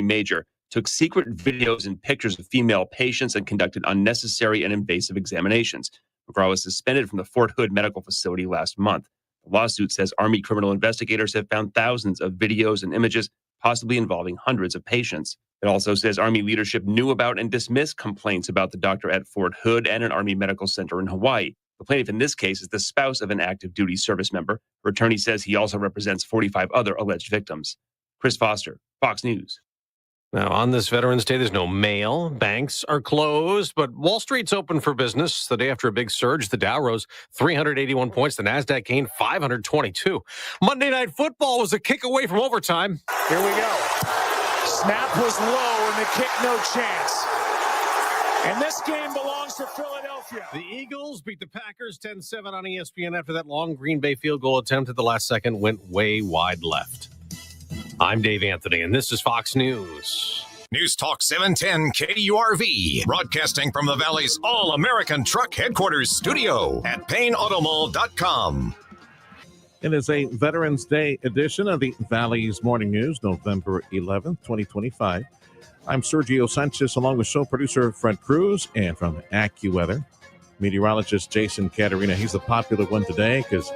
Major took secret videos and pictures of female patients and conducted unnecessary and invasive examinations. McGraw was suspended from the Fort Hood Medical Facility last month. The lawsuit says Army criminal investigators have found thousands of videos and images, possibly involving hundreds of patients. It also says Army leadership knew about and dismissed complaints about the doctor at Fort Hood and an Army medical center in Hawaii. The plaintiff in this case is the spouse of an active duty service member. Her attorney says he also represents 45 other alleged victims. Chris Foster, Fox News. Now, on this Veterans Day, there's no mail. Banks are closed, but Wall Street's open for business. The day after a big surge, the Dow rose 381 points. The Nasdaq gained 522. Monday Night Football was a kick away from overtime. Here we go. Snap was low and the kick no chance. And this game belongs to Philadelphia. The Eagles beat the Packers 10-7 on ESPN after that long Green Bay field goal attempt at the last second went way wide left. I'm Dave Anthony, and this is Fox News. News Talk 710 KURV, broadcasting from the Valley's All-American Truck Headquarters studio at PayneAutomall.com. It is a Veterans Day edition of the Valley's Morning News, November 11th, 2025. I'm Sergio Sanchez, along with show producer Fred Cruz, and from AccuWeather, meteorologist Jason Caterina. He's the popular one today because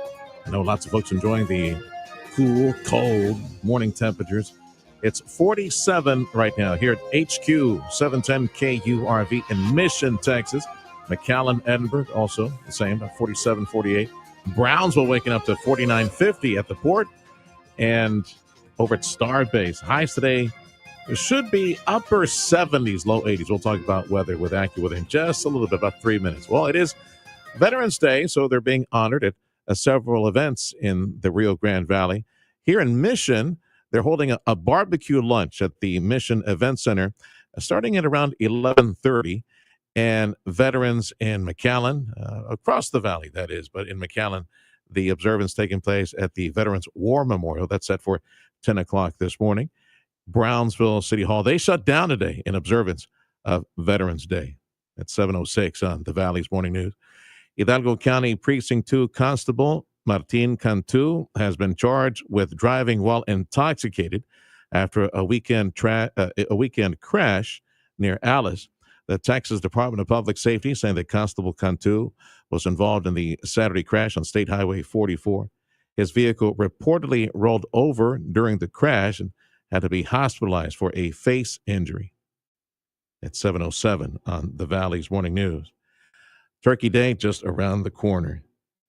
I know lots of folks enjoying the cool, cold morning temperatures. It's 47 right now here at HQ 710 KURV in Mission, Texas. McAllen, Edinburgh, also the same, about 47, 48. Brownsville waking up to 49, 50 at the port. And over at Starbase, highs today should be upper 70s, low 80s. We'll talk about weather with AccuWeather in just a little bit, about 3 minutes. Well, it is Veterans Day, so they're being honored at several events in the Rio Grande Valley. Here in Mission, they're holding a barbecue lunch at the Mission Event Center starting at around 11:30. And veterans in McAllen, across the valley, that is, but in McAllen, the observance taking place at the Veterans War Memorial. That's set for 10 o'clock this morning. Brownsville City Hall, they shut down today in observance of Veterans Day at 7:06 on the Valley's Morning News. Hidalgo County Precinct 2 Constable Martin Cantu has been charged with driving while intoxicated after a weekend crash near Alice. The Texas Department of Public Safety saying that Constable Cantu was involved in the Saturday crash on State Highway 44. His vehicle reportedly rolled over during the crash and had to be hospitalized for a face injury. At 7:07 on the Valley's Morning News. Turkey Day just around the corner.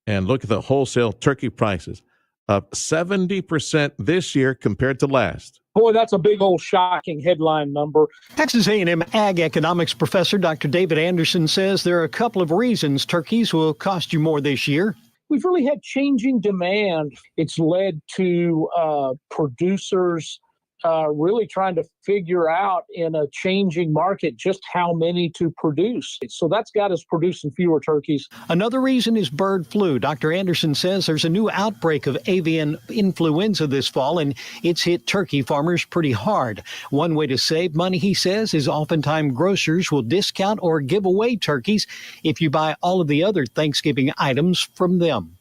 And look at the wholesale turkey prices, up 70% this year compared to last. Boy, that's a big old shocking headline number. Texas A&M Ag Economics professor Dr. David Anderson says there are a couple of reasons turkeys will cost you more this year. We've really had changing demand. It's led to producers really trying to figure out in a changing market just how many to produce. So that's got us producing fewer turkeys. Another reason is bird flu. Dr. Anderson says there's a new outbreak of avian influenza this fall, and it's hit turkey farmers pretty hard. One way to save money, he says, is oftentimes grocers will discount or give away turkeys if you buy all of the other Thanksgiving items from them.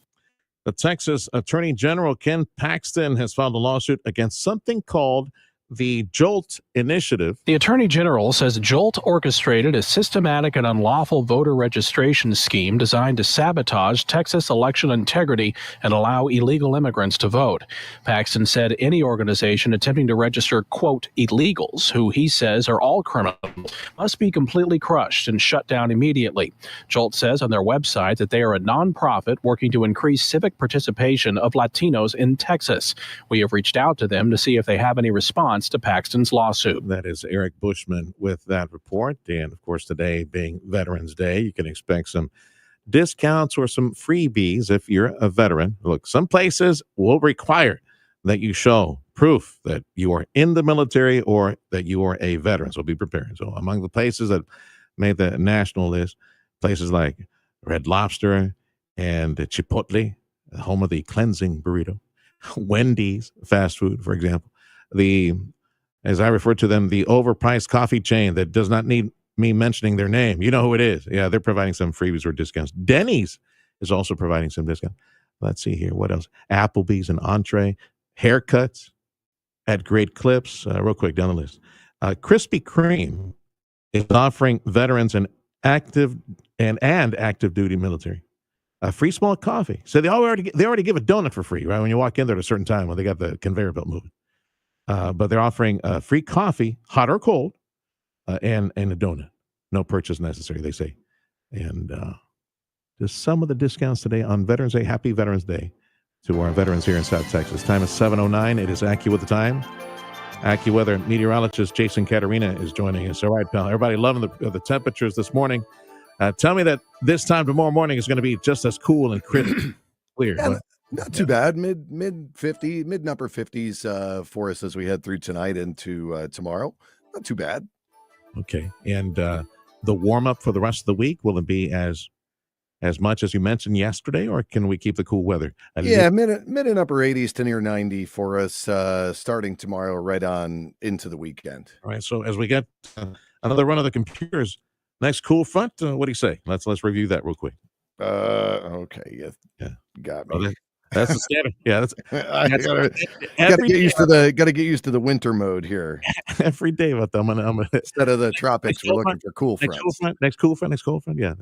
The Texas Attorney General Ken Paxton has filed a lawsuit against something called the JOLT Initiative. The Attorney General says JOLT orchestrated a systematic and unlawful voter registration scheme designed to sabotage Texas election integrity and allow illegal immigrants to vote. Paxton said any organization attempting to register, quote, illegals, who he says are all criminals, must be completely crushed and shut down immediately. JOLT says on their website that they are a nonprofit working to increase civic participation of Latinos in Texas. We have reached out to them to see if they have any response to Paxton's lawsuit. That is Eric Bushman with that report. And of course, today being Veterans Day, you can expect some discounts or some freebies if you're a veteran. Look, some places will require that you show proof that you are in the military or that you are a veteran. So be prepared. So among the places that made the national list, places like Red Lobster and Chipotle, the home of the cleansing burrito, Wendy's fast food, for example, as I refer to them, the overpriced coffee chain that does not need me mentioning their name. You know who it is. Yeah, they're providing some freebies or discounts. Denny's is also providing some discounts. Let's see here. What else? Applebee's and entree. Haircuts at Great Clips. Real quick down the list. Krispy Kreme is offering veterans and active duty military a free small coffee. So they already give a donut for free, right? When you walk in there at a certain time when they got the conveyor belt moving. But they're offering free coffee, hot or cold, and a donut. No purchase necessary, they say. And just some of the discounts today on Veterans Day. Happy Veterans Day to our veterans here in South Texas. Time is 7:09. It is AccuWeather time. AccuWeather meteorologist Jason Caterina is joining us. All right, pal. Everybody loving the temperatures this morning. Tell me that this time tomorrow morning is going to be just as cool and clear. Yeah, not too bad. Mid and upper 50s for us as we head through tonight into tomorrow. Not too bad. Okay. And the warm up for the rest of the week, will it be as much as you mentioned yesterday, or can we keep the cool weather? Mid and upper 80s to near 90 for us starting tomorrow, right on into the weekend. All right. So as we get another run of the computers, next cool front, what do you say? Let's review that real quick. Okay. Yeah. Got me. Oh, that's the standard. Yeah, gotta get used to the winter mode here. Every day, but I'm gonna instead of the tropics, we're looking for cool fronts. Next cool front. Yeah.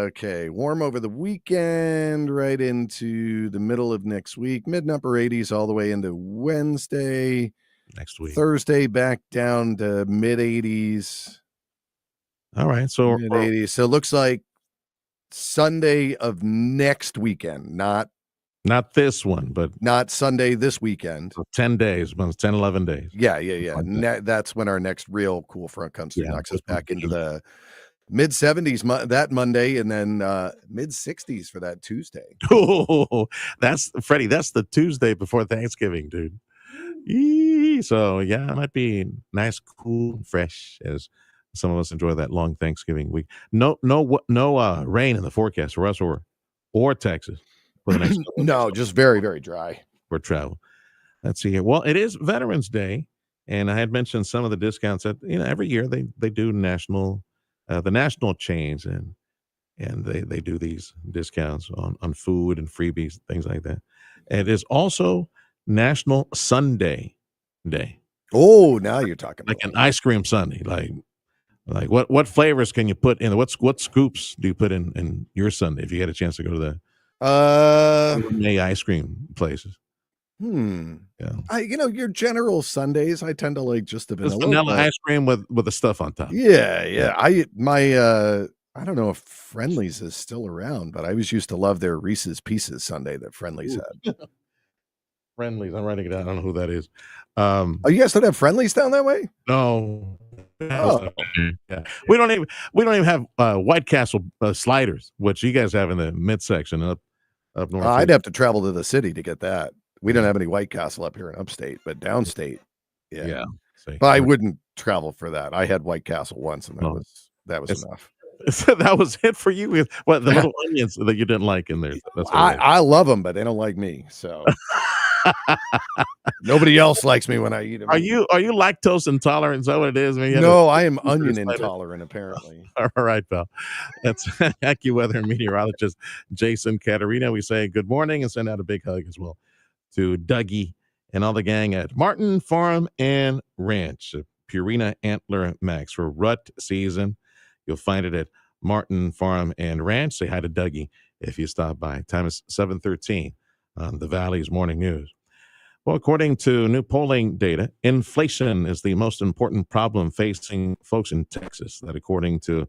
Okay. Warm over the weekend, right into the middle of next week. Mid and upper 80s all the way into Wednesday. Next week. Thursday back down to mid 80s. All right. So mid 80s. So it looks like Sunday of next weekend, not this one, but not Sunday this weekend. So 10 days, 10, 11 days. Yeah. That's when our next real cool front comes through, knocks us back into the mid 70s that Monday, and then mid 60s for that Tuesday. Oh, that's Freddie. That's the Tuesday before Thanksgiving, dude. So yeah, it might be nice, cool, and fresh as some of us enjoy that long Thanksgiving week. No rain in the forecast for us or Texas for the next. No, just very, very dry for travel. Let's see here. Well, it is Veterans Day, and I had mentioned some of the discounts that every year they do the national chains and they do these discounts on food and freebies, things like that. And it is also National Sundae Day. Oh, now you're talking like an ice cream sundae, like what flavors can you put in? What scoops do you put in your sundae if you had a chance to go to the ice cream places? Yeah. Your general sundaes, I tend to like just the vanilla ice cream with the stuff on top. Yeah. I don't know if Friendly's is still around, but I always used to love their Reese's Pieces sundae that Friendly's had. Friendly's, I'm writing it down. I don't know who that is. You guys don't have Friendly's down that way? No. Oh. Yeah. We don't even have White Castle sliders, which you guys have in the midsection up north. I'd have to travel to the city to get that. We don't have any White Castle up here in upstate, but downstate, yeah. But I wouldn't travel for that. I had White Castle once, and that was enough. So that was it for you with the little onions that you didn't like in there. That's I love them, but they don't like me. So nobody else likes me when I eat them. Are you lactose intolerant? Is that what it is? No, I am onion intolerant, apparently. All right, pal. That's AccuWeather meteorologist Jason Caterina. We say good morning and send out a big hug as well to Dougie and all the gang at Martin Farm and Ranch, Purina Antler Max for rut season. You'll find it at Martin Farm and Ranch. Say hi to Dougie if you stop by. Time is 7:13 on the Valley's Morning News. Well, according to new polling data, inflation is the most important problem facing folks in Texas. That according to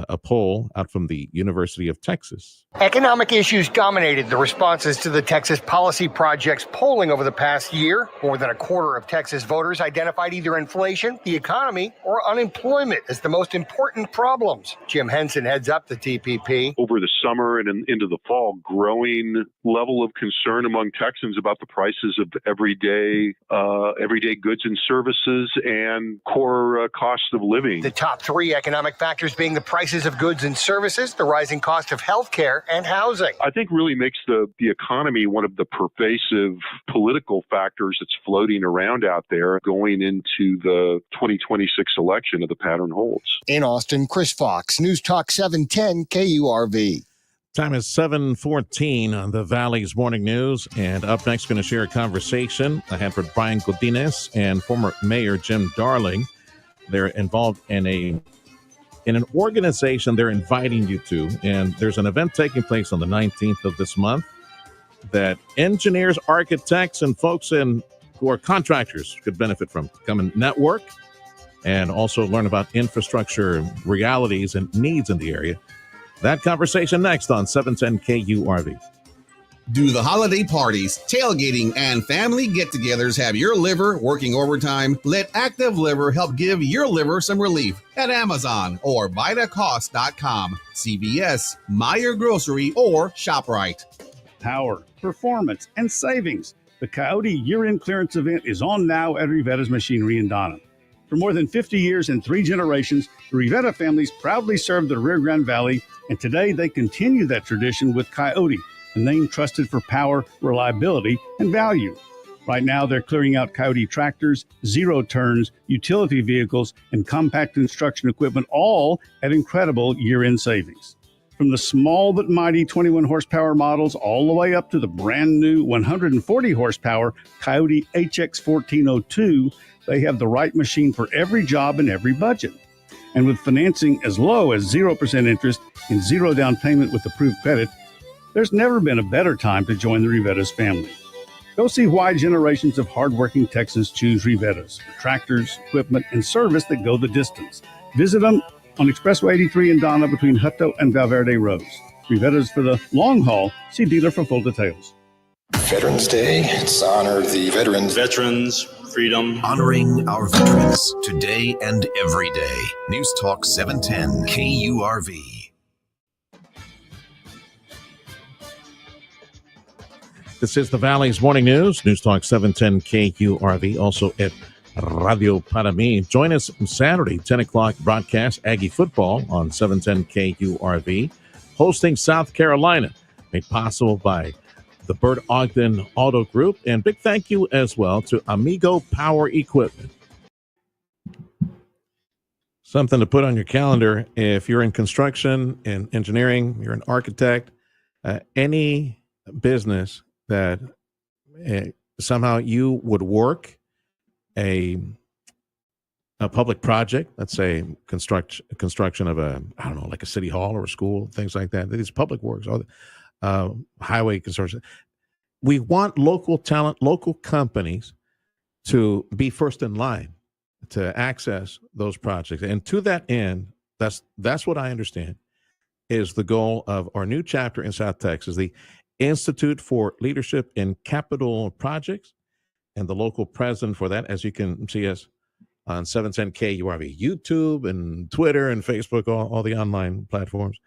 a poll out from the University of Texas. Economic issues dominated the responses to the Texas Policy Project's polling over the past year. More than a quarter of Texas voters identified either inflation, the economy, or unemployment as the most important problems. Jim Henson heads up the TPP. Over the summer and into the fall, growing level of concern among Texans about the prices of everyday goods and services and core cost of living. The top three economic factors being the prices of goods and services, the rising cost of health care, and housing. I think really makes the economy one of the pervasive political factors that's floating around out there going into the 2026 election if the pattern holds. In Austin, Chris Fox, News Talk 710 KURV. Time is 7:14 on the Valley's Morning News. And up next, going to share a conversation I had with Brian Godinez and former Mayor Jim Darling. They're involved in an organization they're inviting you to. And there's an event taking place on the 19th of this month that engineers, architects, and folks who are contractors could benefit from. Come and network and also learn about infrastructure realities and needs in the area. That conversation next on 710 KURV. Do the holiday parties, tailgating, and family get-togethers have your liver working overtime? Let Active Liver help give your liver some relief at Amazon or VitaCost.com, CVS, Meyer Grocery, or ShopRite. Power, performance, and savings. The Coyote year-end clearance event is on now at Rivetta's Machinery in Donham. For more than 50 years and 3 generations, the Rivetta families proudly served the Rio Grande Valley, and today they continue that tradition with Coyote, a name trusted for power, reliability, and value. Right now, they're clearing out Coyote tractors, zero turns, utility vehicles, and compact construction equipment, all at incredible year-end savings. From the small but mighty 21 horsepower models all the way up to the brand new 140 horsepower Coyote HX 1402, they have the right machine for every job and every budget. And with financing as low as 0% interest and zero down payment with approved credit, there's never been a better time to join the Rivetta's family. Go see why generations of hardworking Texans choose Rivetta's for tractors, equipment, and service that go the distance. Visit them on Expressway 83 in Donna between Hutto and Valverde Roads. Rivetta's for the long haul. See dealer for full details. Veterans Day, it's to honor the veterans. Veterans, freedom. Honoring our veterans today and every day. News Talk 710 KURV. This is the Valley's Morning News. News Talk 710 KURV, also at Radio Para Mi. Join us Saturday, 10 o'clock broadcast, Aggie football on 710 KURV, hosting South Carolina, made possible by the Bert Ogden Auto Group. And big thank you as well to Amigo Power Equipment. Something to put on your calendar if you're in construction and engineering, you're an architect, any business that somehow you would work a public project, let's say construction of like a city hall or a school, things like that. These public works, highway construction. We want local talent, local companies to be first in line to access those projects. And to that end, that's what I understand is the goal of our new chapter in South Texas, the Institute for Leadership in Capital Projects, and the local president for that, as you can see us on 710 KURV, YouTube and Twitter and Facebook, all the online platforms.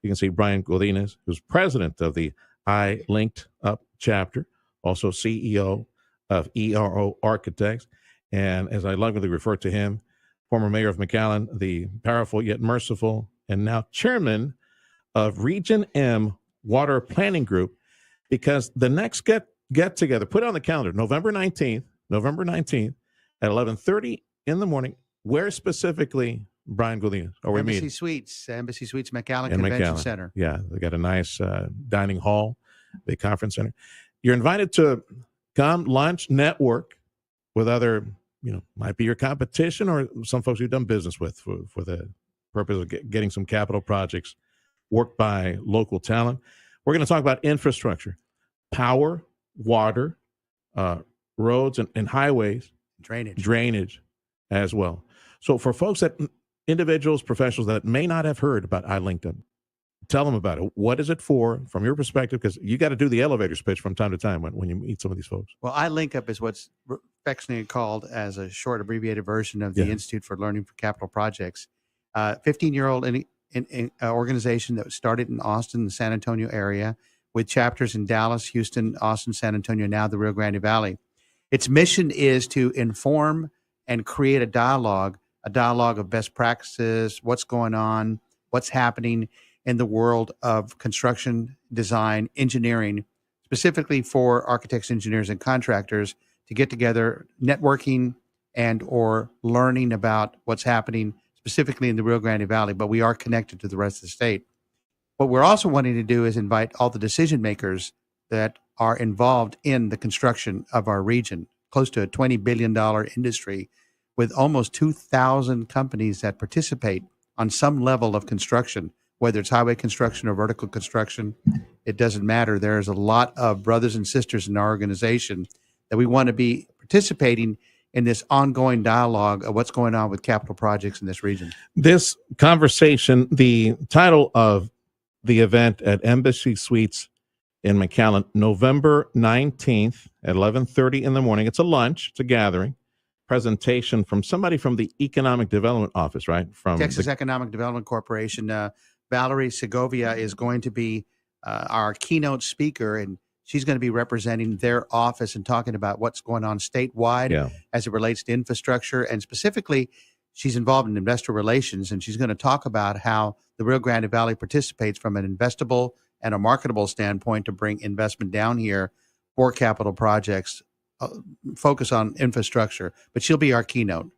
You can see Brian Godinez, who's president of the I Linked Up chapter, also CEO of ERO Architects. And as I lovingly refer to him, former mayor of McAllen, the powerful yet merciful, and now chairman of Region M Water Planning Group, because the next get together, put it on the calendar, November 19th at 11:30 in the morning. Where specifically, Brian Godinez, are we meeting? Embassy Suites, McAllen Convention Center. Yeah, they got a nice dining hall, big conference center. You're invited to come lunch, network with other, might be your competition or some folks you've done business with for the purpose of getting some capital projects worked by local talent. We're going to talk about infrastructure, power, water, roads and highways, drainage as well. So for folks individuals, professionals that may not have heard about iLinked, tell them about it. What is it for, from your perspective? Because you got to do the elevator pitch from time to time when you meet some of these folks. Well, iLinkUp is what's affectionately called as a short abbreviated version of the Institute for Learning for Capital Projects. 15-year-old organization that started in Austin and San Antonio area with chapters in Dallas, Houston, Austin, San Antonio, now the Rio Grande Valley. Its mission is to inform and create a dialogue of best practices, what's going on, what's happening in the world of construction, design, engineering, specifically for architects, engineers, and contractors to get together, networking and or learning about what's happening specifically in the Rio Grande Valley, but we are connected to the rest of the state. What we're also wanting to do is invite all the decision makers that are involved in the construction of our region, close to a $20 billion industry with almost 2,000 companies that participate on some level of construction, whether it's highway construction or vertical construction. It doesn't matter. There's a lot of brothers and sisters in our organization that we want to be participating in this ongoing dialogue of what's going on with capital projects in this region. This conversation, the title of the event at Embassy Suites in McAllen, November 19th at 11:30 in the morning. It's a lunch, it's a gathering. Presentation from somebody from the Economic Development Office, right? From Texas Economic Development Corporation. Valerie Segovia is going to be our keynote speaker, and she's going to be representing their office and talking about what's going on statewide as it relates to infrastructure. And specifically, she's involved in investor relations, and she's going to talk about how the Rio Grande Valley participates from an investable and a marketable standpoint to bring investment down here for capital projects. Focus on infrastructure, but she'll be our keynote.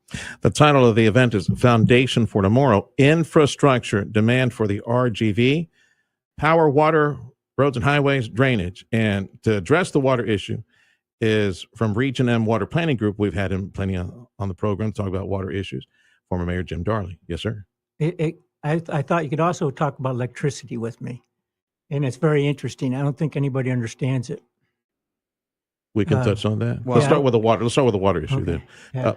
The title of the event is Foundation for Tomorrow, Infrastructure, Demand for the RGV, Power, Water, Roads and Highways, Drainage. And to address the water issue is from Region M Water Planning Group. We've had him plenty on the program to talk about water issues. Former Mayor Jim Darley. Yes, sir. I thought you could also talk about electricity with me. And it's very interesting. I don't think anybody understands it. We can touch on that. Let's start with the water. Let's start with the water issue then. Yeah.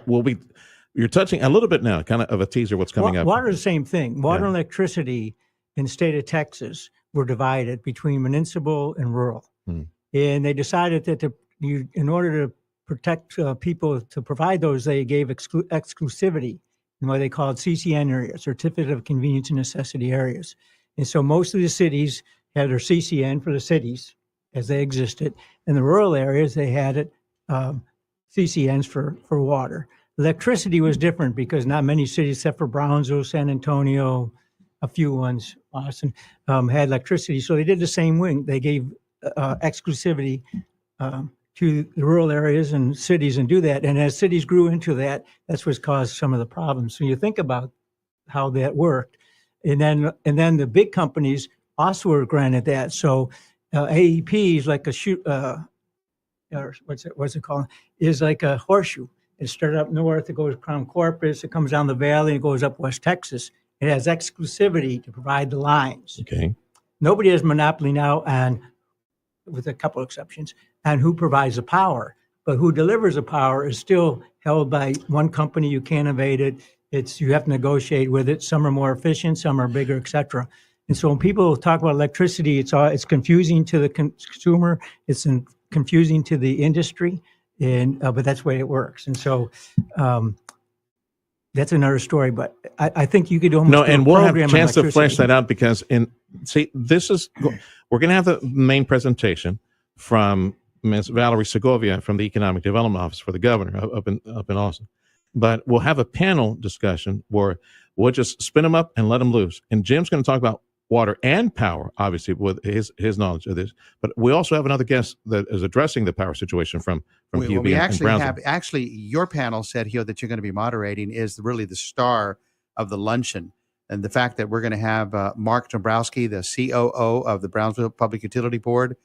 You're touching a little bit now, kind of a teaser what's coming up. Water is the same thing. Water and electricity in the state of Texas were divided between municipal and rural. And they decided that in order to protect people to provide those, they gave exclusivity in what they called CCN areas, Certificate of Convenience and Necessity areas. And so most of the cities had their CCN for the cities as they existed. In the rural areas, they had it CCNs for water. Electricity was different because not many cities, except for Brownsville, San Antonio, a few ones, Austin, had electricity. So they did the same wing. They gave exclusivity to the rural areas and cities and do that. And as cities grew into that, that's what's caused some of the problems. So you think about how that worked. And then the big companies also were granted that. So AEP is like or what's it called? Is like a horseshoe. It started up north, it goes Crown Corpus, it comes down the valley, it goes up West Texas. It has exclusivity to provide the lines. Okay. Nobody has monopoly now, and with a couple exceptions, and who provides the power. But who delivers the power is still held by one company. You can't evade it. You have to negotiate with it. Some are more efficient, some are bigger, et cetera. And so when people talk about electricity, it's confusing to the consumer. It's confusing to the industry, but that's the way it works. And so that's another story. But I think you could almost and we'll have a chance to flesh that out because we're going to have the main presentation from Ms. Valerie Segovia from the Economic Development Office for the governor up in Austin. But we'll have a panel discussion where we'll just spin them up and let them loose. And Jim's going to talk about water and power, obviously, with his knowledge of this. But we also have another guest that is addressing the power situation from QB we and actually actually your panel said here that you're going to be moderating is really the star of the luncheon. And the fact that we're going to have Mark Dombrowski, the COO of the Brownsville Public Utility Board,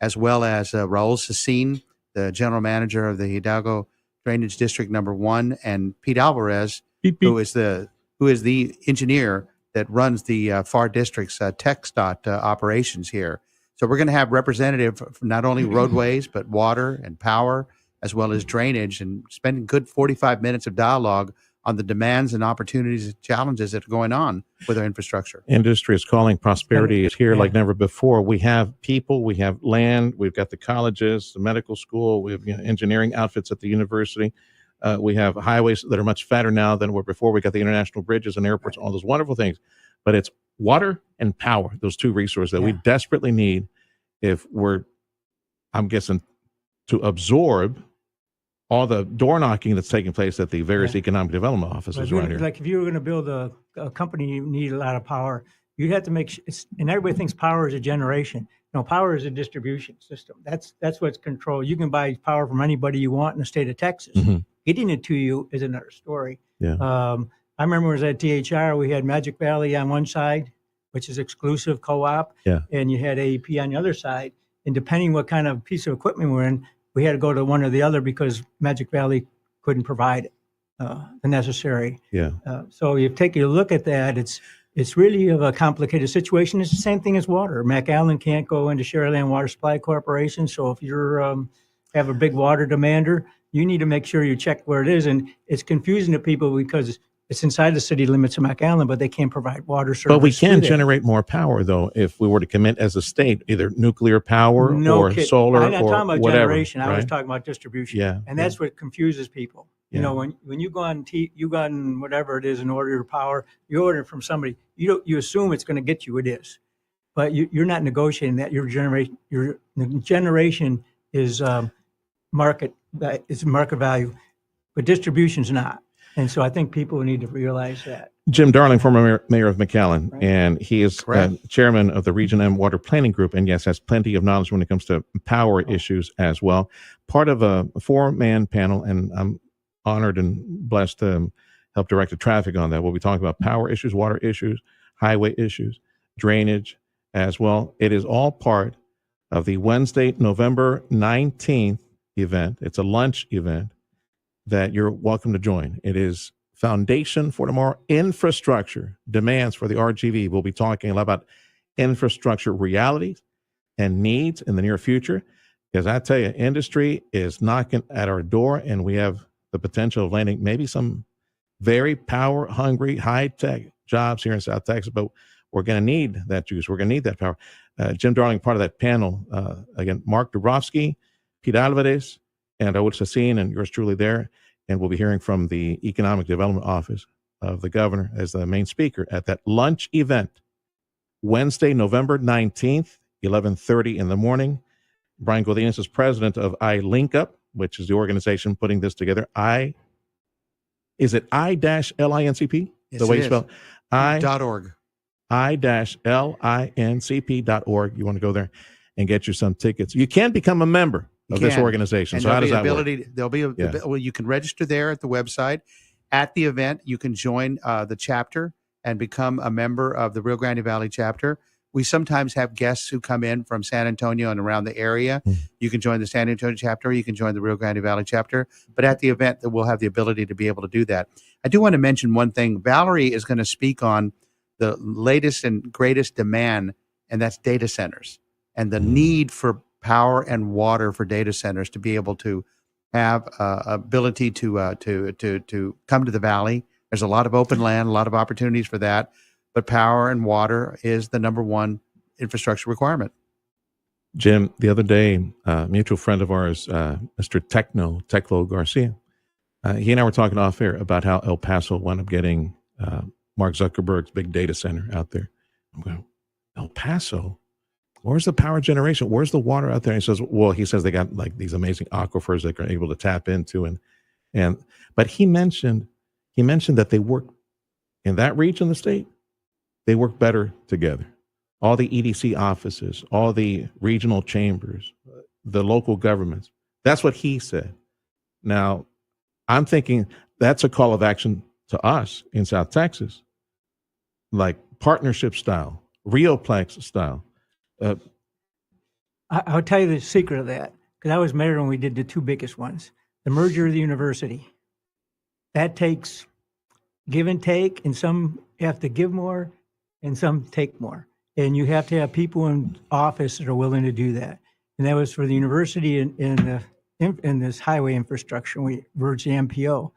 as well as Raul Cecine, the general manager of the Hidalgo Drainage District Number 1, and Pete Alvarez, who is the engineer that runs the FAR District's TxDOT operations here. So we're going to have representative from not only roadways, but water and power, as well as drainage, and spending good 45 minutes of dialogue on the demands and opportunities and challenges that are going on with our infrastructure. Industry is calling, prosperity is here like never before. We have people, we have land, we've got the colleges, the medical school, we have engineering outfits at the university. We have highways that are much fatter now than were before. We got the international bridges and airports, all those wonderful things. But it's water and power, those two resources that we desperately need if we're, I'm guessing, to absorb all the door knocking that's taking place at the various economic development offices around here. Like if you were going to build a company, you need a lot of power. You'd have to and everybody thinks power is a generation. No, power is a distribution system. That's what's controlled. You can buy power from anybody you want in the state of Texas. Mm-hmm. Getting it to you is another story. Yeah. I remember when I was at THR, we had Magic Valley on one side, which is exclusive co-op, and you had AEP on the other side. And depending what kind of piece of equipment we're in, we had to go to one or the other because Magic Valley couldn't provide the necessary. So you take a look at that, it's really of a complicated situation. It's the same thing as water. McAllen can't go into Sharyland Water Supply Corporation. So if you're have a big water demander, you need to make sure you check where it is. And it's confusing to people because it's inside the city limits of McAllen, but they can't provide water service. But we can generate more power, though, if we were to commit as a state, either nuclear power or solar I'm not or talking about whatever. generation. Right? I was talking about distribution. And that's what confuses people. You know, when you go on you go on whatever it is and order your power, you order it from somebody. You assume it's going to get you. It is, but you're not negotiating that. Your generation is market value, but distribution's not. And so I think people need to realize that. Jim Darling, former mayor of McAllen, and he is chairman of the Region M Water Planning Group, and yes, has plenty of knowledge when it comes to power issues as well. Part of a 4-man panel, and I'm honored and blessed to help direct the traffic on that. We'll be talking about power issues, water issues, highway issues, drainage as well. It is all part of the Wednesday, November 19th event. It's a lunch event that you're welcome to join. It is Foundation for Tomorrow Infrastructure Demands for the RGV. We'll be talking a lot about infrastructure realities and needs in the near future, because I tell you, industry is knocking at our door, and we have the potential of landing maybe some very power-hungry, high-tech jobs here in South Texas, but we're going to need that juice. We're going to need that power. Jim Darling, part of that panel, again, Mark Dubrovsky, Pete Alvarez, and Raul Sassin, and yours truly there. And we'll be hearing from the Economic Development Office of the governor as the main speaker at that lunch event, Wednesday, November 19th, 11:30 in the morning. Brian Godinez is president of iLinkUp, which is the organization putting this together. Is it I-LINCP? Yes, the way it you spell it? .org. I-LINCP.org. You want to go there and get you some tickets. You can become a member of this organization. So how does that work? Well, you can register there at the website. At the event, you can join the chapter and become a member of the Rio Grande Valley chapter. We sometimes have guests who come in from San Antonio and around the area. You can join the San Antonio chapter, or you can join the Rio Grande Valley chapter. But at the event, we'll have the ability to be able to do that. I do want to mention one thing. Valerie is going to speak on the latest and greatest demand, and that's data centers and the need for power and water for data centers to be able to have ability to come to the valley. There's a lot of open land, a lot of opportunities for that, but power and water is the number one infrastructure requirement. Jim, the other day, a mutual friend of ours, Mr. Teclo Garcia, he and I were talking off air about how El Paso wound up getting Mark Zuckerberg's big data center out there. I'm going, El Paso? Where's the power generation? Where's the water out there? And he says they got like these amazing aquifers that they're able to tap into. But he mentioned that they work in that region of the state. They work better together. All the EDC offices, all the regional chambers, the local governments. That's what he said. Now, I'm thinking that's a call of action to us in South Texas, like partnership style, Rioplex style. I'll tell you the secret of that, because I was mayor when we did the two biggest ones. The merger of the university. That takes give and take, and some have to give more and some take more. And you have to have people in office that are willing to do that. And that was for the university in this highway infrastructure. We merged the MPO.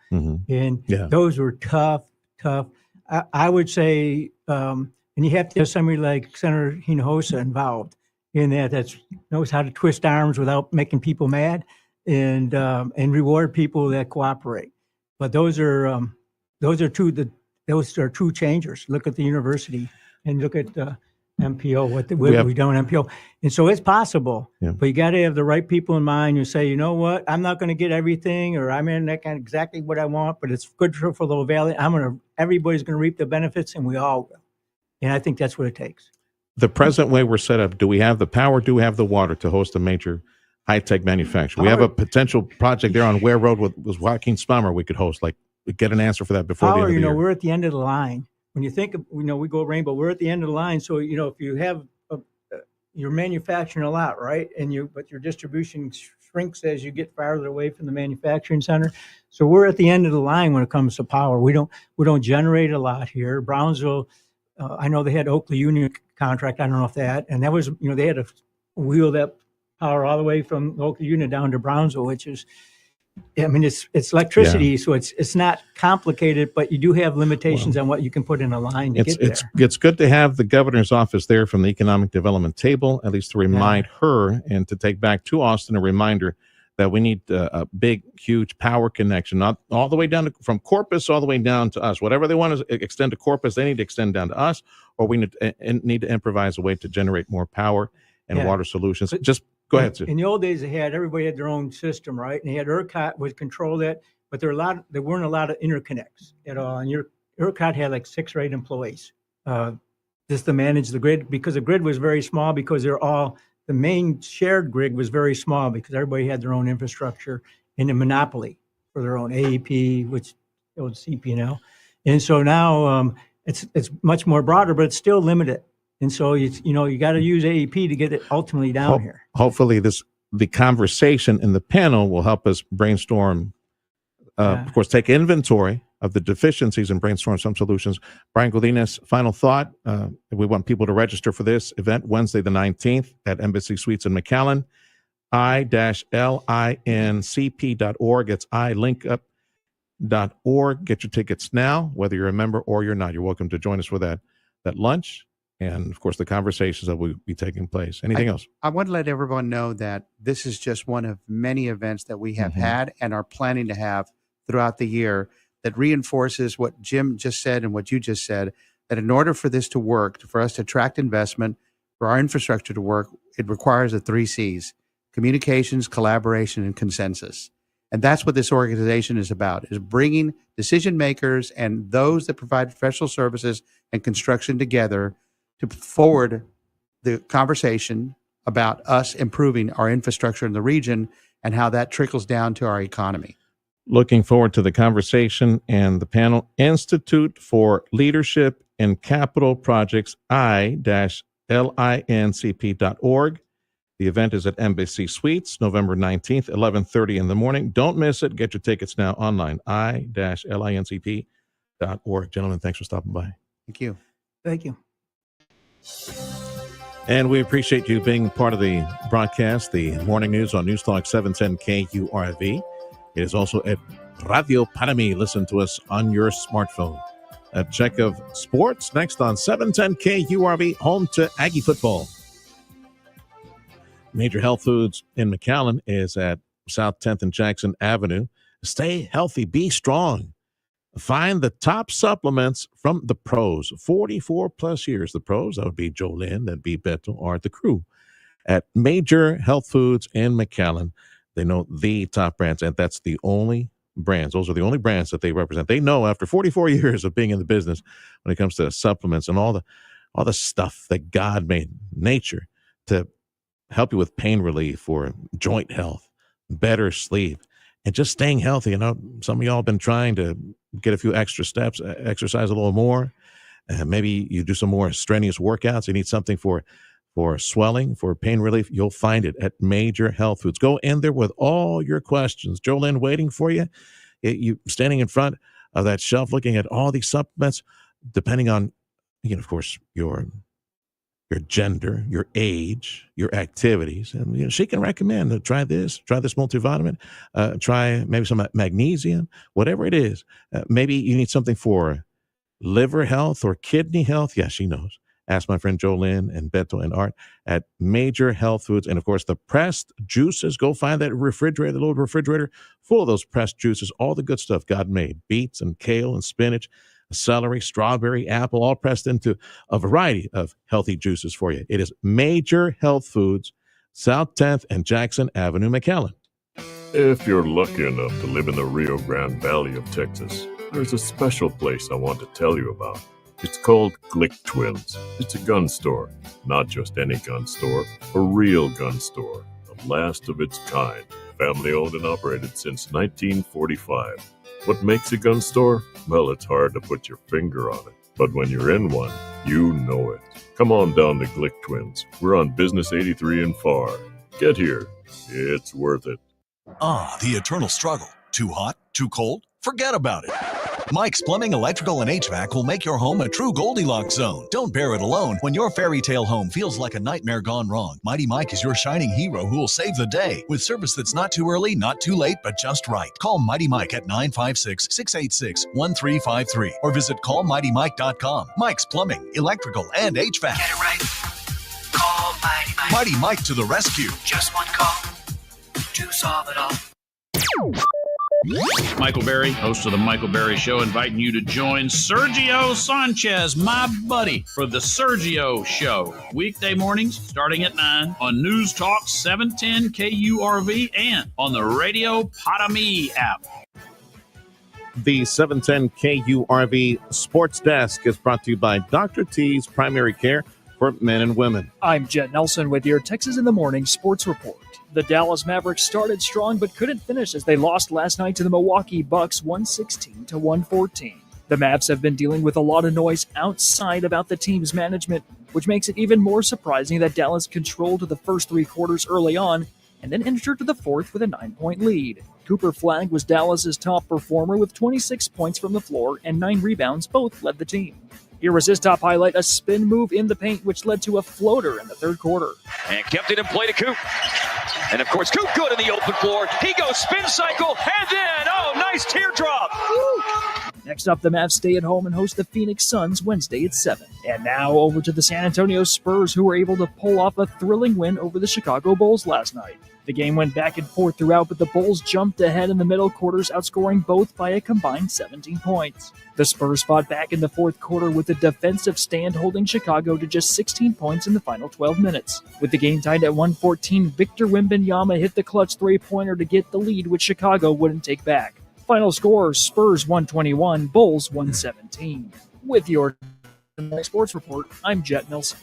And those were tough. I would say, and you have to have somebody like Senator Hinojosa involved in that knows how to twist arms without making people mad and reward people that cooperate. But those are true changers. Look at the university and look at MPO, what we've done with MPO. And so it's possible, but you got to have the right people in mind who say, you know what, I'm not going to get everything, or I'm in that kind of exactly what I want, but it's good for the Valley. Everybody's going to reap the benefits, and we all will. And I think that's what it takes. The present way we're set up, do we have the power? Do we have the water to host a major high-tech manufacturer? We have a potential project there on Ware Road with Joaquin Spummer we could host, get an answer for that before the end of the year. We're at the end of the line. when you think of, we go rainbow, we're at the end of the line. So, if you have, you're manufacturing a lot, right? But your distribution shrinks as you get farther away from the manufacturing center. So we're at the end of the line when it comes to power. We don't generate a lot here. Brownsville, I know they had Oakley Union contract. I don't know if and that was, they had to wheel that power all the way from Oakley Union down to Brownsville, which is, it's electricity, so it's not complicated, but you do have limitations on what you can put in a line to get there. It's good to have the governor's office there from the economic development table, at least to remind her and to take back to Austin a reminder that we need a big, huge power connection, not all the way down from Corpus all the way down to us. Whatever they want to extend to Corpus, they need to extend down to us, or we need to improvise a way to generate more power and water solutions. Go ahead, Sue. In the old days, everybody had their own system, right? And they had ERCOT would control that, but there weren't a lot of interconnects at all. And ERCOT had like 6 or 8 employees just to manage the grid, because the grid was very small, because the main shared grid was very small because everybody had their own infrastructure in a monopoly for their own AEP, which was CP&L. And so now it's much more broader, but it's still limited. And so you got to use AEP to get it ultimately down here. Hopefully, the conversation in the panel will help us brainstorm. Of course, take inventory of the deficiencies and brainstorm some solutions. Brian Godinez, final thought. We want people to register for this event Wednesday the 19th at Embassy Suites in McAllen. I-lincp.org. It's ilinkup.org. Get your tickets now, whether you're a member or you're not. You're welcome to join us for that lunch. And, of course, the conversations that will be taking place. Anything else? I want to let everyone know that this is just one of many events that we have had and are planning to have throughout the year that reinforces what Jim just said and what you just said, that in order for this to work, for us to attract investment, for our infrastructure to work, it requires the 3 C's: communications, collaboration, and consensus. And that's what this organization is about, is bringing decision makers and those that provide professional services and construction together to forward the conversation about us improving our infrastructure in the region and how that trickles down to our economy. Looking forward to the conversation and the panel. Institute for Leadership in Capital Projects, I-lincp.org. The event is at Embassy Suites, November 19th, 11:30 in the morning. Don't miss it. Get your tickets now online, I-lincp.org. Gentlemen, thanks for stopping by. Thank you. Thank you. And we appreciate you being part of the broadcast, the morning news on News Talk 710 KURV. It is also at Radio Panami. Listen to us on your smartphone. A check of sports next on 710 KURV, home to Aggie football. Major Health Foods in McAllen is at South 10th and Jackson Avenue. Stay healthy, be strong. Find the top supplements from the pros, 44 plus years. The pros, that would be Jolynn, that'd be Beto, or the crew at Major Health Foods in McAllen. They know the top brands, and that's the only brands. Those are the only brands that they represent. They know after 44 years of being in the business when it comes to supplements and all the stuff that God made, nature, to help you with pain relief or joint health, better sleep, and just staying healthy. Some of y'all have been trying to get a few extra steps, exercise a little more. Maybe you do some more strenuous workouts. You need something for swelling, for pain relief. You'll find it at Major Health Foods. Go in there with all your questions. Jolynn waiting for you. You standing in front of that shelf looking at all these supplements, depending on, of course, your gender, your age, your activities. And she can recommend, try this multivitamin, try maybe some magnesium, whatever it is. Maybe you need something for liver health or kidney health. Yeah, she knows. Ask my friend Jolynn and Beto and Art at Major Health Foods. And, of course, the pressed juices. Go find that refrigerator, the little refrigerator full of those pressed juices, all the good stuff God made, beets and kale and spinach, celery, strawberry, apple, all pressed into a variety of healthy juices for you. It is Major Health Foods, South 10th and Jackson Avenue, McAllen. If you're lucky enough to live in the Rio Grande Valley of Texas, there's a special place I want to tell you about. It's called Glick Twins. It's a gun store, not just any gun store, a real gun store, the last of its kind, family owned and operated since 1945. What makes a gun store? Well, it's hard to put your finger on it. But when you're in one, you know it. Come on down to Glick Twins. We're on Business 83 and Far. Get here. It's worth it. Ah, the eternal struggle. Too hot? Too cold? Forget about it. Mike's Plumbing, Electrical, and HVAC will make your home a true Goldilocks zone. Don't bear it alone when your fairy tale home feels like a nightmare gone wrong. Mighty Mike is your shining hero who will save the day with service that's not too early, not too late, but just right. Call Mighty Mike at 956-686-1353 or visit callmightymike.com. Mike's Plumbing, Electrical, and HVAC. Get it right. Call Mighty Mike. Mighty Mike to the rescue. Just one call to solve it all. Michael Berry, host of The Michael Berry Show, inviting you to join Sergio Sanchez, my buddy, for The Sergio Show. Weekday mornings starting at 9 on News Talk 710 KURV and on the Radio Padami app. The 710 KURV Sports Desk is brought to you by Dr. T's Primary Care for Men and Women. I'm Jet Nelson with your Texas in the Morning Sports Report. The Dallas Mavericks started strong but couldn't finish as they lost last night to the Milwaukee Bucks 116-114. The Mavs have been dealing with a lot of noise outside about the team's management, which makes it even more surprising that Dallas controlled the first three quarters early on and then entered the fourth with a 9-point lead. Cooper Flagg was Dallas's top performer with 26 points from the floor and 9 rebounds. Both led the team. Here was his top highlight, a spin move in the paint, which led to a floater in the third quarter. And kept it in play to Coop. And, of course, Coop good in the open floor. He goes spin cycle, and then, nice teardrop. Woo! Next up, the Mavs stay at home and host the Phoenix Suns Wednesday at 7. And now over to the San Antonio Spurs, who were able to pull off a thrilling win over the Chicago Bulls last night. The game went back and forth throughout, but the Bulls jumped ahead in the middle quarters, outscoring both by a combined 17 points. The Spurs fought back in the fourth quarter with a defensive stand holding Chicago to just 16 points in the final 12 minutes. With the game tied at 114, Victor Wembanyama hit the clutch three-pointer to get the lead, which Chicago wouldn't take back. Final score, Spurs 121, Bulls 117. With your Sports Report, I'm Jet Nelson.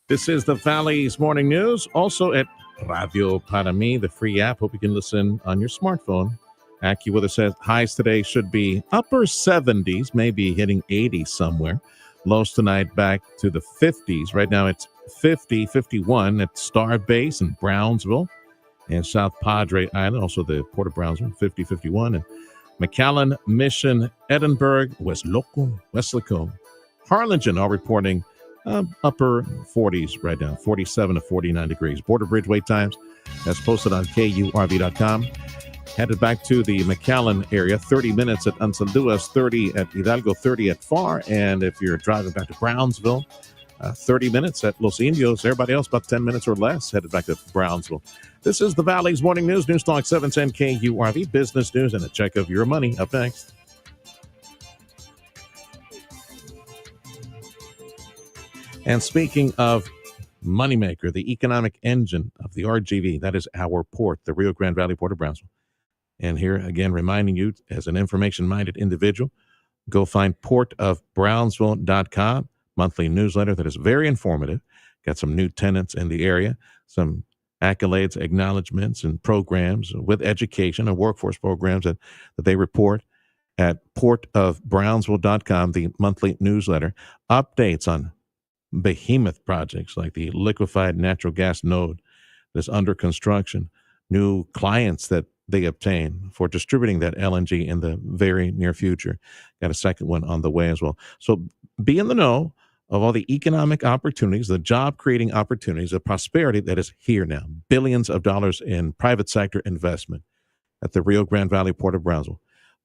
This is the Valley's Morning News, also at Radio Padami, the free app. Hope you can listen on your smartphone. AccuWeather says highs today should be upper 70s, maybe hitting 80 somewhere. Lows tonight back to the 50s. Right now it's 50, 51 at Star Base in Brownsville and South Padre Island, also the Port of Brownsville, 50, 51. And McAllen, Mission, Edinburgh, Weslaco, Harlingen all reporting upper 40s right now, 47 to 49 degrees. Border Bridge wait times, that's posted on KURV.com. Headed back to the McAllen area, 30 minutes at Unsalduas, 30 at Hidalgo, 30 at Far. And if you're driving back to Brownsville, 30 minutes at Los Indios. Everybody else about 10 minutes or less headed back to Brownsville. This is the Valley's Morning News, News Talk 710 KURV, business news, and a check of your money up next. And speaking of Moneymaker, the economic engine of the RGV, that is our port, the Rio Grande Valley Port of Brownsville. And here again, reminding you as an information-minded individual, go find portofbrownsville.com, monthly newsletter that is very informative. Got some new tenants in the area, some accolades, acknowledgments, and programs with education and workforce programs that they report at portofbrownsville.com, the monthly newsletter. Updates on behemoth projects like the liquefied natural gas node that's under construction, new clients that they obtain for distributing that LNG in the very near future. Got a second one on the way as well. So be in the know of all the economic opportunities, the job-creating opportunities, the prosperity that is here now. Billions of dollars in private sector investment at the Rio Grande Valley Port of Brownsville.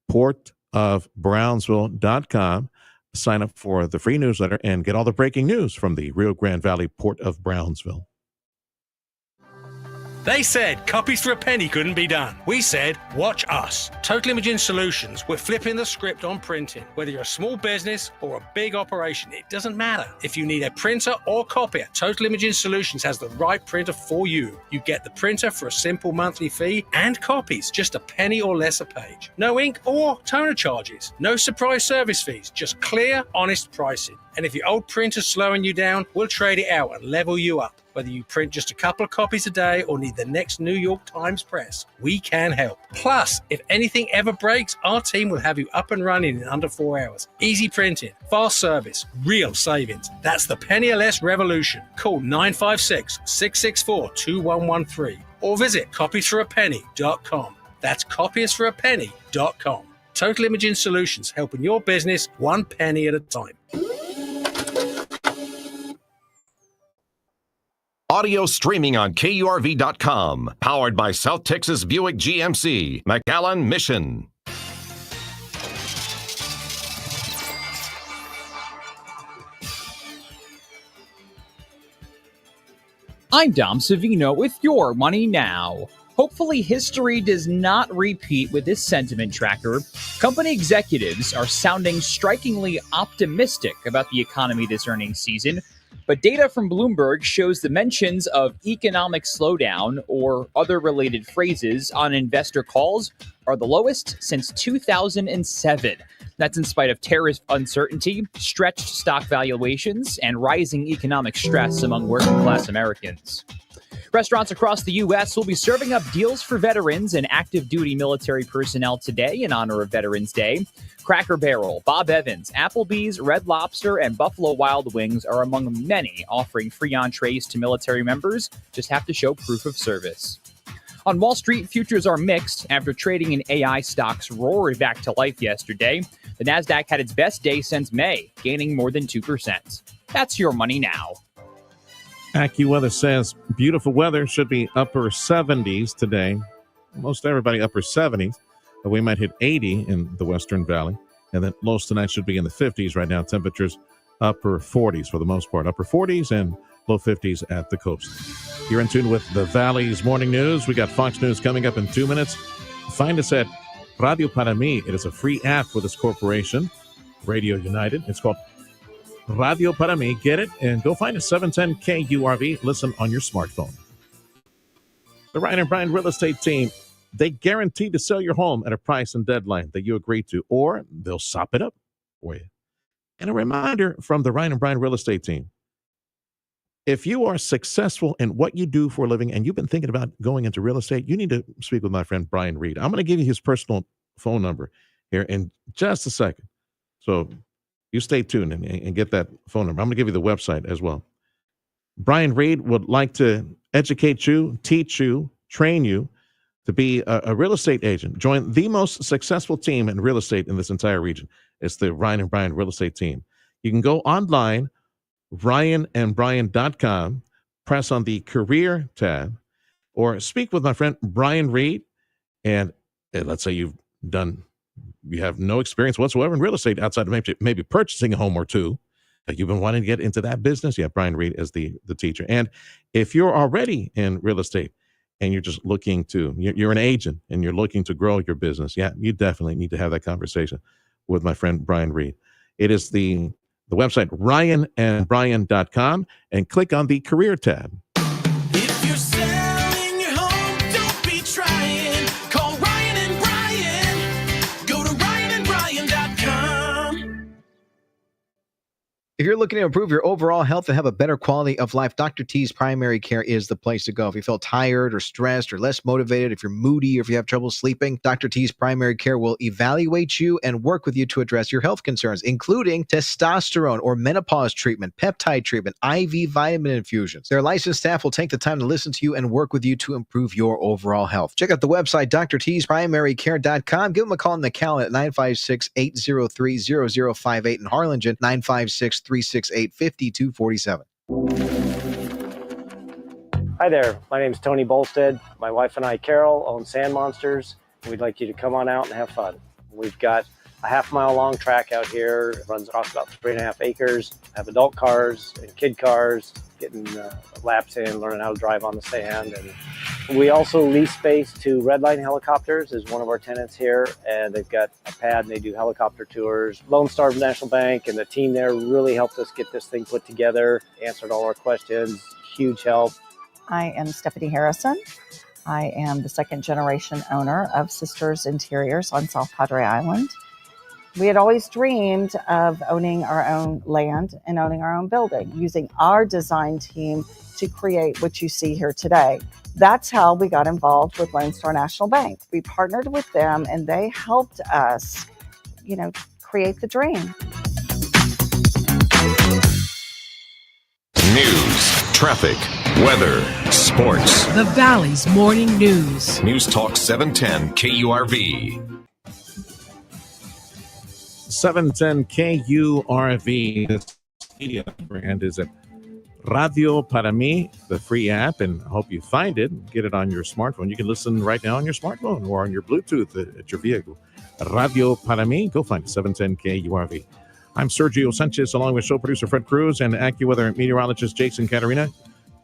portofbrownsville.com. Sign up for the free newsletter and get all the breaking news from the Rio Grande Valley Port of Brownsville. They said copies for a penny couldn't be done. We said, watch us. Total Imaging Solutions. We're flipping the script on printing. Whether you're a small business or a big operation, it doesn't matter. If you need a printer or copier, Total Imaging Solutions has the right printer for you. You get the printer for a simple monthly fee and copies, just a penny or less a page. No ink or toner charges. No surprise service fees, just clear, honest pricing. And if your old printer's slowing you down, we'll trade it out and level you up. Whether you print just a couple of copies a day or need the next New York Times press, we can help. Plus, if anything ever breaks, our team will have you up and running in under 4 hours. Easy printing, fast service, real savings. That's the Penny or Less revolution. Call 956-664-2113 or visit copiesforapenny.com. That's copiesforapenny.com. Total Imaging Solutions, helping your business one penny at a time. Audio streaming on KURV.com. Powered by South Texas Buick GMC, McAllen Mission. I'm Dom Savino with Your Money Now. Hopefully history does not repeat with this sentiment tracker. Company executives are sounding strikingly optimistic about the economy this earnings season, but data from Bloomberg shows the mentions of economic slowdown or other related phrases on investor calls are the lowest since 2007. That's in spite of tariff uncertainty, stretched stock valuations, and rising economic stress among working-class Americans. Restaurants across the U.S. will be serving up deals for veterans and active duty military personnel today in honor of Veterans Day. Cracker Barrel, Bob Evans, Applebee's, Red Lobster, and Buffalo Wild Wings are among many offering free entrees to military members. Just have to show proof of service. On Wall Street, futures are mixed after trading in AI stocks roared back to life yesterday. The Nasdaq had its best day since May, gaining more than 2%. That's Your Money Now. AccuWeather says beautiful weather, should be upper 70s today. Most everybody upper 70s. But we might hit 80 in the Western Valley. And then lows tonight should be in the 50s. Right now, temperatures upper 40s for the most part. Upper 40s and low 50s at the coast. You're in tune with the Valley's Morning News. We got Fox News coming up in 2 minutes. Find us at Radio Para Mi. It is a free app for this corporation, Radio United. It's called Radio Para Mi. Get it and go find a 710 KURV. Listen on your smartphone. The Ryan and Brian Real Estate Team, they guarantee to sell your home at a price and deadline that you agree to, or they'll sop it up for you. And a reminder from the Ryan and Brian Real Estate Team, if you are successful in what you do for a living and you've been thinking about going into real estate, you need to speak with my friend Brian Reed. I'm going to give you his personal phone number here in just a second. So you stay tuned and get that phone number. I'm going to give you the website as well. Brian Reed would like to educate you, teach you, train you to be a real estate agent. Join the most successful team in real estate in this entire region. It's the Ryan and Brian Real Estate Team. You can go online, RyanandBrian.com, press on the career tab, or speak with my friend Brian Reed. And let's say you have no experience whatsoever in real estate outside of maybe purchasing a home or two. You've been wanting to get into that business. Yeah, Brian Reed is the teacher. And if you're already in real estate and you're just looking to, you're an agent and you're looking to grow your business, yeah, you definitely need to have that conversation with my friend Brian Reed. It is the website, RyanandBrian.com, and click on the career tab. If you're selling your home, don't be trying. Call Ryan and Brian. Go to RyanandBrian.com. If you're looking to improve your overall health and have a better quality of life, Dr. T's Primary Care is the place to go. If you feel tired or stressed or less motivated, if you're moody or if you have trouble sleeping, Dr. T's Primary Care will evaluate you and work with you to address your health concerns, including testosterone or menopause treatment, peptide treatment, IV vitamin infusions. Their licensed staff will take the time to listen to you and work with you to improve your overall health. Check out the website, drtsprimarycare.com. Give them a call in the Cal at 956-803-0058 in Harlingen, 956-368-5247. Hi there, my name is Tony Bolstead. My wife and I, Carol, own Sand Monsters. We'd like you to come on out and have fun. We've got a half-mile long track out here. It runs across about 3.5 acres. Have adult cars and kid cars, getting laps in, learning how to drive on the sand. And we also lease space to Redline Helicopters is one of our tenants here, and they've got a pad and they do helicopter tours. Lone Star National Bank and the team there really helped us get this thing put together, answered all our questions, huge help. I am Stephanie Harrison. I am the second generation owner of Sisters Interiors on South Padre Island. We had always dreamed of owning our own land and owning our own building, using our design team to create what you see here today. That's how we got involved with Lone Star National Bank. We partnered with them and they helped us, create the dream. News, traffic, weather, sports. The Valley's Morning News. News Talk 710 KURV. 710 KURV. This media brand is at Radio Para Mi, the free app, and I hope you find it. Get it on your smartphone. You can listen right now on your smartphone or on your Bluetooth at your vehicle. Radio Para Mi. Go find it, 710 KURV. I'm Sergio Sanchez, along with show producer Fred Cruz and AccuWeather meteorologist Jason Caterina.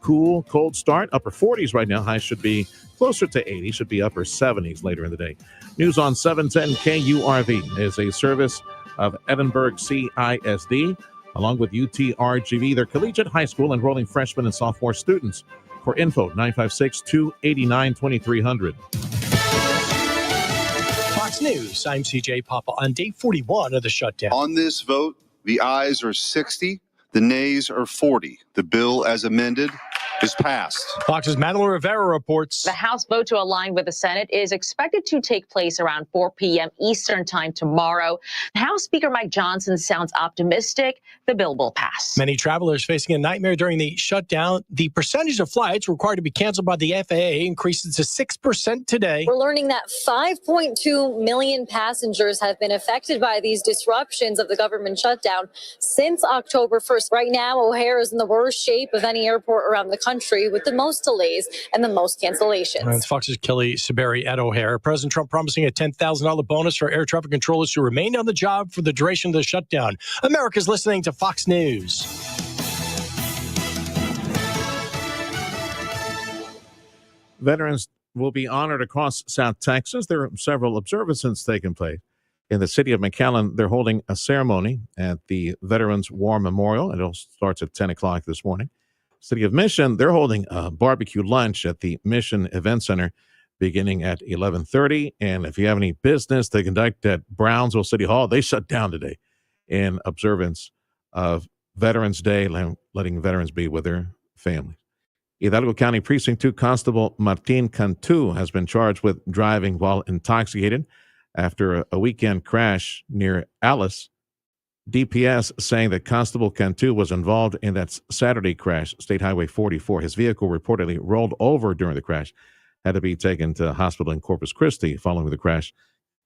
Cool, cold start, upper 40s right now. Highs should be closer to 80, should be upper 70s later in the day. News on 710 KURV is a service of Edinburgh CISD, along with UTRGV, their collegiate high school enrolling freshmen and sophomore students. For info, 956-289-2300. Fox News, I'm CJ Papa on day 41 of the shutdown. On this vote, the ayes are 60, the nays are 40. The bill as amended is passed. Fox's Madeline Rivera reports. The House vote to align with the Senate is expected to take place around 4 p.m. Eastern time tomorrow. House Speaker Mike Johnson sounds optimistic the bill will pass. Many travelers facing a nightmare during the shutdown. The percentage of flights required to be canceled by the FAA increases to 6% today. We're learning that 5.2 million passengers have been affected by these disruptions of the government shutdown since October 1st. Right now, O'Hare is in the worst shape of any airport around the country, with the most delays and the most cancellations. And Fox's Kelly Saberi at O'Hare. President Trump promising a $10,000 bonus for air traffic controllers who remain on the job for the duration of the shutdown. America's listening to Fox News. Veterans will be honored across South Texas. There are several observances taking place. In the city of McAllen, they're holding a ceremony at the Veterans War Memorial. It all starts at 10 o'clock this morning. City of Mission, they're holding a barbecue lunch at the Mission Event Center beginning at 11:30. And if you have any business to conduct at Brownsville City Hall, they shut down today in observance of Veterans Day, letting veterans be with their families. Hidalgo County Precinct 2 Constable Martin Cantu has been charged with driving while intoxicated after a weekend crash near Alice. DPS saying that Constable Cantu was involved in that Saturday crash, State Highway 44. His vehicle reportedly rolled over during the crash, had to be taken to a hospital in Corpus Christi following the crash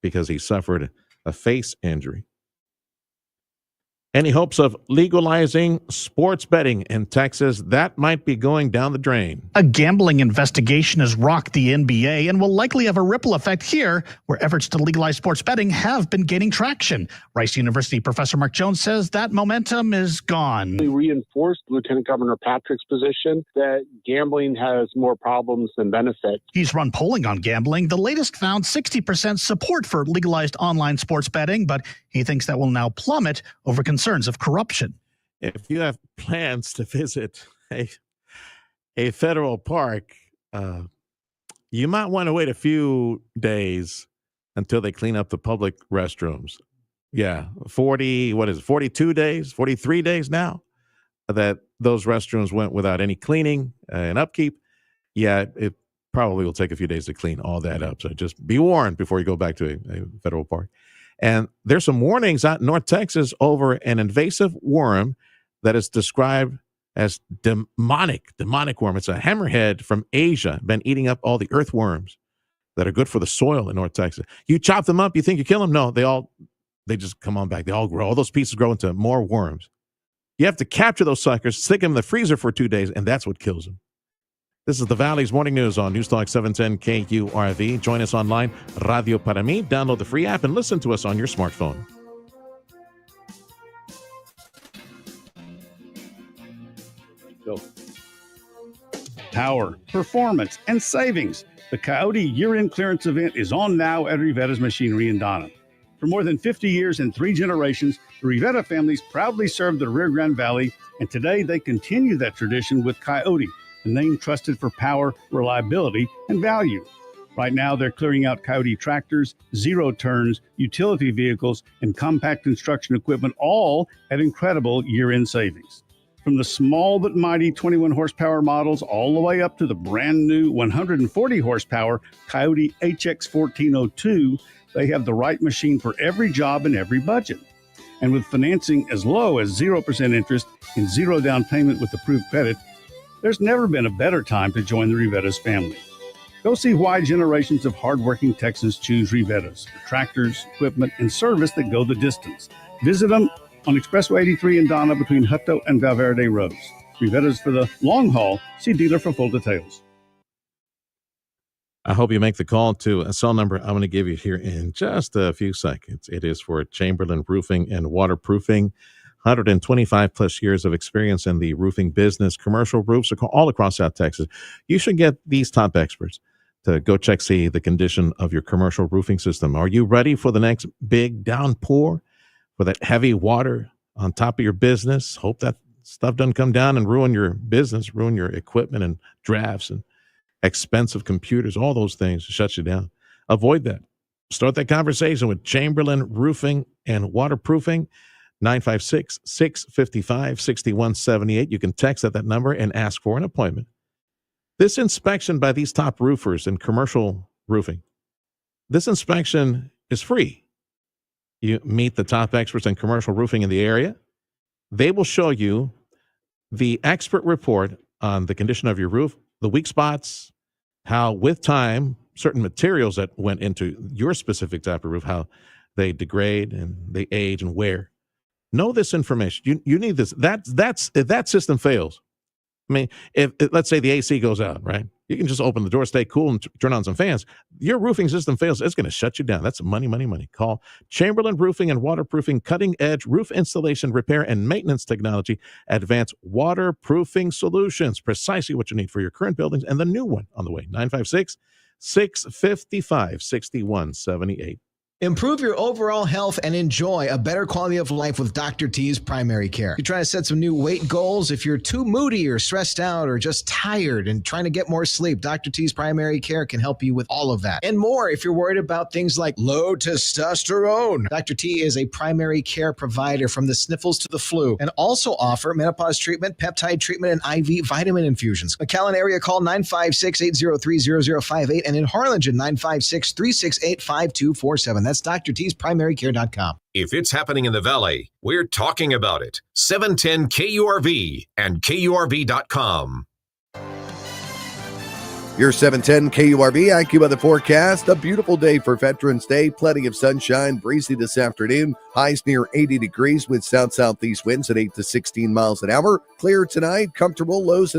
because he suffered a face injury. Any hopes of legalizing sports betting in Texas? That might be going down the drain. A gambling investigation has rocked the NBA and will likely have a ripple effect here, where efforts to legalize sports betting have been gaining traction. Rice University professor Mark Jones says that momentum is gone. We reinforced Lieutenant Governor Patrick's position that gambling has more problems than benefits. He's run polling on gambling. The latest found 60% support for legalized online sports betting, but he thinks that will now plummet over concerns of corruption. If you have plans to visit a federal park, you might want to wait a few days until they clean up the public restrooms. Yeah, 42 days, 43 days now that those restrooms went without any cleaning and upkeep. Yeah, it probably will take a few days to clean all that up. So just be warned before you go back to a federal park. And there's some warnings out in North Texas over an invasive worm that is described as demonic worm. It's a hammerhead from Asia, been eating up all the earthworms that are good for the soil in North Texas. You chop them up, you think you kill them? No, they just come on back. They all grow. All those pieces grow into more worms. You have to capture those suckers, stick them in the freezer for 2 days, and that's what kills them. This is the Valley's Morning News on News Talk 710 KURV. Join us online, Radio Para Mi. Download the free app and listen to us on your smartphone. Go. Power, performance, and savings. The Coyote year-end clearance event is on now at Rivetta's Machinery in Donham. For more than 50 years and 3 generations, the Rivetta families proudly served the Rio Grande Valley, and today they continue that tradition with Coyote, a name trusted for power, reliability, and value. Right now, they're clearing out Coyote tractors, zero-turns, utility vehicles, and compact construction equipment, all at incredible year-end savings. From the small but mighty 21 horsepower models all the way up to the brand new 140 horsepower Coyote HX 1402, they have the right machine for every job and every budget. And with financing as low as 0% interest and zero down payment with approved credit, there's never been a better time to join the Rivettas family. Go see why generations of hardworking Texans choose Rivettas for tractors, equipment, and service that go the distance. Visit them on Expressway 83 in Donna between Hutto and Valverde Roads. Rivettas for the long haul. See dealer for full details. I hope you make the call to a cell number I'm going to give you here in just a few seconds. It is for Chamberlain Roofing and Waterproofing. 125 plus years of experience in the roofing business, commercial roofs all across South Texas. You should get these top experts to go see the condition of your commercial roofing system. Are you ready for the next big downpour, for that heavy water on top of your business? Hope that stuff doesn't come down and ruin your business, ruin your equipment and drafts and expensive computers, all those things shut you down. Avoid that. Start that conversation with Chamberlain Roofing and Waterproofing, 956-655-6178. You can text at that number and ask for an appointment. This inspection by these top roofers in commercial roofing, this inspection is free. You meet the top experts in commercial roofing in the area. They will show you the expert report on the condition of your roof, the weak spots, how with time, certain materials that went into your specific type of roof, how they degrade and they age and wear. Know this information. You need this. If that system fails, I mean, if let's say the AC goes out, right? You can just open the door, stay cool, and turn on some fans. Your roofing system fails, it's going to shut you down. That's money, money, money. Call Chamberlain Roofing and Waterproofing, cutting-edge roof installation, repair, and maintenance technology, advanced waterproofing solutions, precisely what you need for your current buildings and the new one on the way. 956-655-6178. Improve your overall health and enjoy a better quality of life with Dr. T's Primary Care. You're trying to set some new weight goals. If you're too moody or stressed out or just tired and trying to get more sleep, Dr. T's Primary Care can help you with all of that and more. If you're worried about things like low testosterone, Dr. T is a primary care provider from the sniffles to the flu and also offer menopause treatment, peptide treatment, and IV vitamin infusions. McAllen area, call 956-803-0058 and in Harlingen, 956-368-5247. That's drt'sprimarycare.com. If it's happening in the Valley, we're talking about it. 710 KURV and KURV.com. Your 710 KURV IQ weather forecast. A beautiful day for Veterans Day. Plenty of sunshine, breezy this afternoon. Highs near 80 degrees with south-southeast winds at 8 to 16 miles an hour. Clear tonight, comfortable lows at